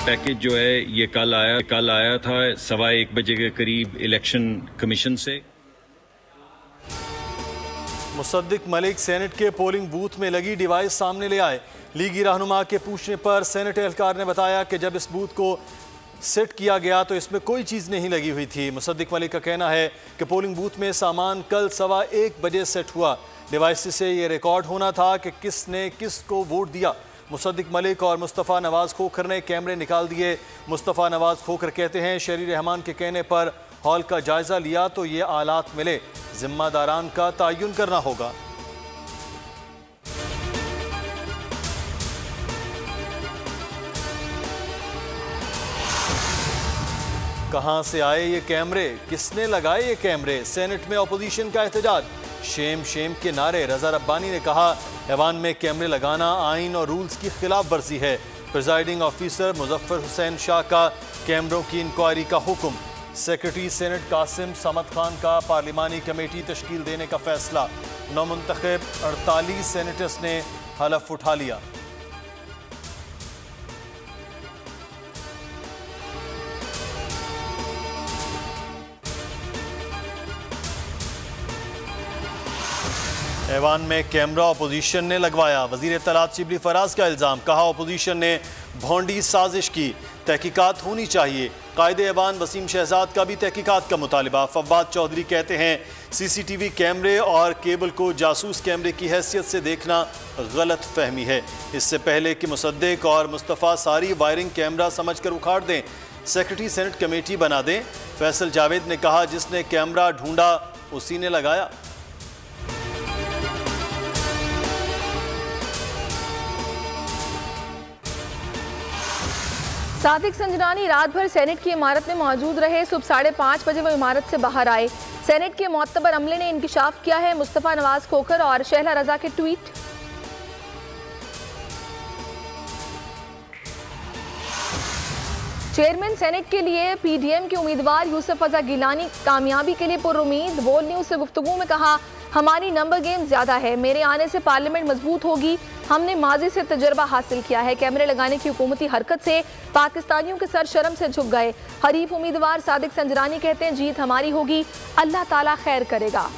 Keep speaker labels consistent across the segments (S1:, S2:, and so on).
S1: Package जो है ये कल आया था 1:15 बजे के करीब इलेक्शन कमीशन से।
S2: मुसद्दिक मलिक सेनेट के पोलिंग बूथ में लगी डिवाइस सामने ले आए। लीगी रहनुमा के पूछने पर सेनेट एहलकार ने बताया कि जब इस बूथ को सेट किया गया तो इसमें कोई चीज़ नहीं लगी हुई थी। मुसद्दिक मलिक का कहना है कि पोलिंग बूथ में सामान कल 1:15 बजे सेट हुआ। डिवाइस से ये रिकॉर्ड होना था कि किसने किसको वोट दिया। मुसद्दिक मलिक और मुस्तफ़ा नवाज़ खोखर ने कैमरे निकाल दिए। मुस्तफ़ा नवाज़ खोखर कहते हैं शहरी रहमान के कहने पर हॉल का जायजा लिया तो ये आलात मिले, जिम्मेदारान का तयन करना होगा। कहां से आए ये कैमरे, किसने लगाए ये कैमरे? सेनेट में अपोजिशन का एहतजाज, शेम शेम के नारे। रजा रब्बानी ने कहा ऐवान में कैमरे लगाना आइन और रूल्स की खिलाफ वर्जी है। प्रिजाइडिंग ऑफिसर मुजफ्फर हुसैन शाह का कैमरों की इंक्वायरी का हुक्म। सेक्रेटरी सेनेट कासिम समद खान का पार्लिमानी कमेटी तश्कील देने का फैसला। नौमुंतखब 48 सेनेटर्स ने हलफ उठा लिया। ऐवान में कैमरा अपोजिशन ने लगवाया। वजीर इत्तलात शिबली फराज का इल्ज़ाम, कहा अपोजिशन ने भोंडी साजिश की, तहकीकात होनी चाहिए। कायदे ऐवान वसीम शहजाद का भी तहकीकात का मुतालिबा। फव्वाद चौधरी कहते हैं CCTV कैमरे और केबल को जासूस कैमरे की हैसियत से देखना गलत फहमी है। इससे पहले कि मुसद्दिक और मुस्तफ़ा सारी वायरिंग कैमरा समझ कर उखाड़ दें, सेक्रेटरी सेनेट कमेटी बना दें। फैसल जावेद ने कहा जिसने कैमरा ढूंढा उसी ने लगाया।
S3: सादिक संजरानी रात भर सेनेट की इमारत में मौजूद रहे। सुबह 5:30 बजे वो इमारत से बाहर आए। सेनेट के मोतबर अमले ने इंकिशाफ किया है। मुस्तफ़ा नवाज खोखर और शहला रजा के ट्वीट। चेयरमैन सेनेट के लिए PDM के उम्मीदवार यूसुफ रजा गिलानी कामयाबी के लिए पुरुमीद। बोल न्यूज से गुफ्तगू में कहा हमारी नंबर गेम ज्यादा है, मेरे आने से पार्लियामेंट मजबूत होगी। हमने माजी से तजुर्बा हासिल किया है। कैमरे लगाने की हुकूमती हरकत से पाकिस्तानियों के सर शर्म से झुक गए। हरीफ उम्मीदवार सादिक संजरानी कहते हैं जीत हमारी होगी, अल्लाह ताला खैर करेगा।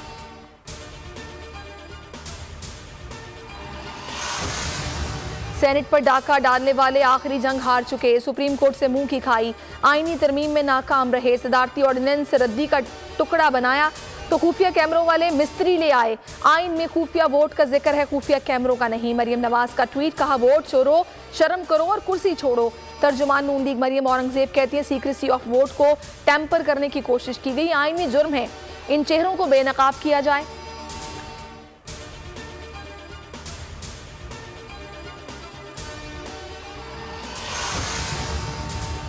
S3: सेनेट पर डाका डालने वाले आखिरी जंग हार चुके, सुप्रीम कोर्ट से मुंह की खाई, आईनी तरमीम में नाकाम रहे, सदारती ऑर्डिनेंस रद्दी का टुकड़ा बनाया तो खुफिया कैमरों वाले मिस्त्री ले आए। आइन में खुफिया वोट का जिक्र है, खुफिया कैमरों का नहीं। मरियम नवाज का ट्वीट, कहा वोट चोरो, शर्म करो और कुर्सी छोड़ो। तर्जुमान नून लीग मरियम औरंगजेब कहती है सीक्रेसी ऑफ वोट को टेम्पर करने की कोशिश की गई, आईनी जुर्म है, इन चेहरों को बेनकाब किया जाए।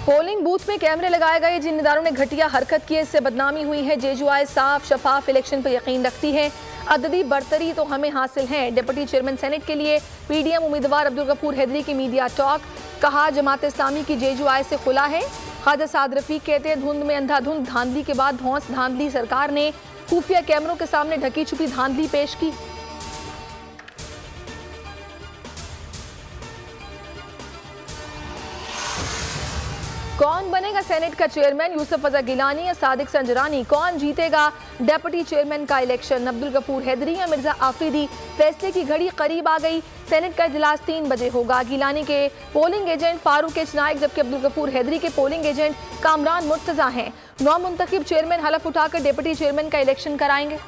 S3: पोलिंग बूथ में कैमरे लगाए गए, जिन इदारों ने घटिया हरकत की इससे बदनामी हुई है। जेजुआई साफ शफाफ इलेक्शन पर यकीन रखती है, अददी बरतरी तो हमें हासिल है। डिप्टी चेयरमैन सेनेट के लिए PDM उम्मीदवार अब्दुल गफूर हैदरी की मीडिया टॉक, कहा जमात इस्लामी की जेजुआई से खुला है। ख्वाजा साद रफीक कहते हैं धुंध में अंधाधुंध धांधली के बाद धौंस धांधली, सरकार ने खुफिया कैमरों के सामने ढकी छुपी धांधली पेश की। कौन बनेगा सेनेट का चेयरमैन, यूसुफ रजा गिलानी या सादिक संजरानी? कौन जीतेगा डेप्यूटी चेयरमैन का इलेक्शन, अब्दुल गफूर हैदरी या मिर्जा आफरीदी? फैसले की घड़ी करीब आ गई। सेनेट का इजलास 3 बजे होगा। गिलानी के polling agent Farooq H Naik जबकि अब्दुल गफूर हैदरी के पोलिंग एजेंट कामरान मुर्तजा हैं। नौमुंतखब चेयरमैन हलफ उठाकर डिप्टी चेयरमैन का इलेक्शन कराएंगे।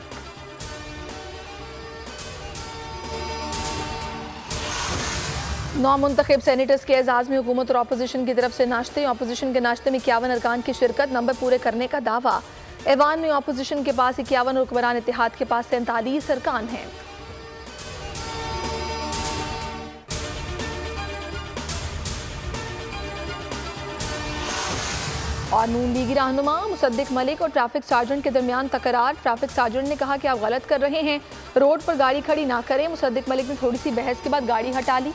S3: नौमुंतखब सेनेटर्स के एजाज़ में हुकूमत और अपोजिशन की तरफ से नाश्ते। अपोजिशन के नाश्ते में 51 अरकान की शिरकत, नंबर पूरे करने का दावा। ऐवान में अपोजिशन के पास 51, हुक्मरान इत्तेहाद के पास 47 अरकान हैं। और नून लीगी रहनुमा मुसद्दिक मलिक और ट्रैफिक सार्जेंट के दरमियान तकरार। ट्रैफिक सार्जेंट ने कहा कि आप गलत कर रहे हैं, रोड पर गाड़ी खड़ी ना करें। मुसद्दिक मलिक ने थोड़ी सी बहस के बाद गाड़ी हटा ली।